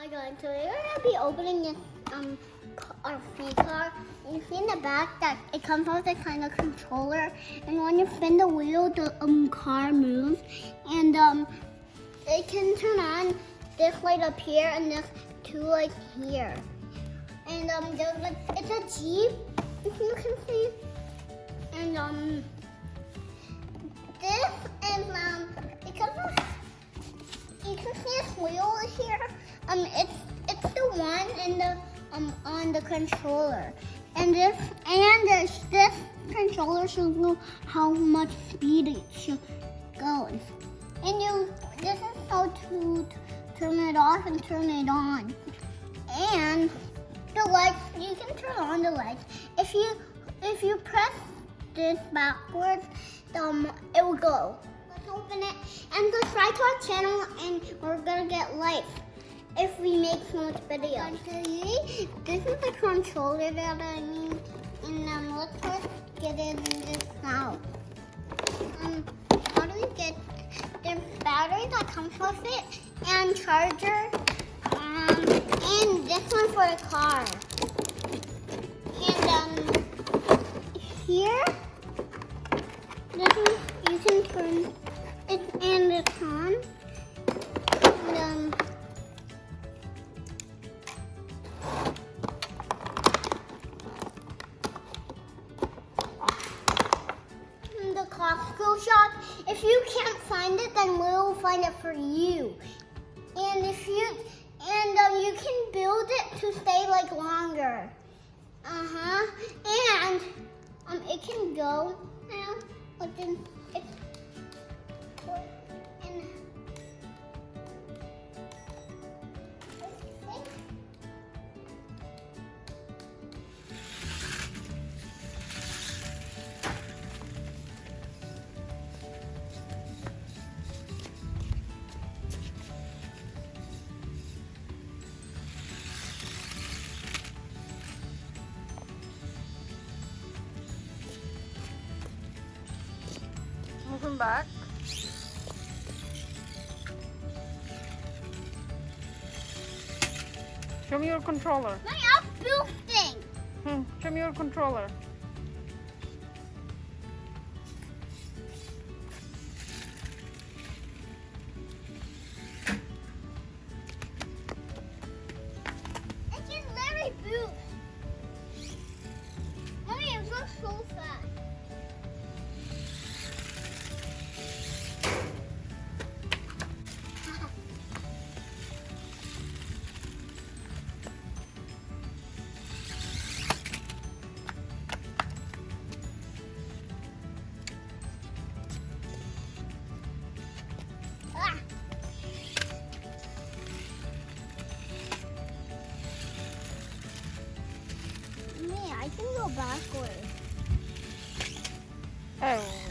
guys, so we're gonna be opening this RC car. And you see in the back that it comes with a kind of controller, and when you spin the wheel, the car moves, and it can turn on this light up here and this two lights here. And there's like it's a Jeep, if you can see, and this is it comes with, you can see this wheel here. It's the one in the on the controller, and this controller shows you how much speed it goes. And this is how to turn it off and turn it on. And the lights, you can turn on the lights. If you press this backwards, it will go. Let's open it and subscribe to our channel, and we're gonna get likes if we make so much videos. This is the controller that I need, and let's first get in this out. How do we get the battery that comes with it, and charger, and this one for the car. And here, this one you can turn it, and it's on. And the Costco shop. If you can't find it, then we'll find it for you. And you can build it to stay like longer. And it can go now. But then it's and Welcome back. Show me your controller. my up thing. Show me your controller. It can literally boost. Mommy, it goes so fast. I can go backwards. Oh.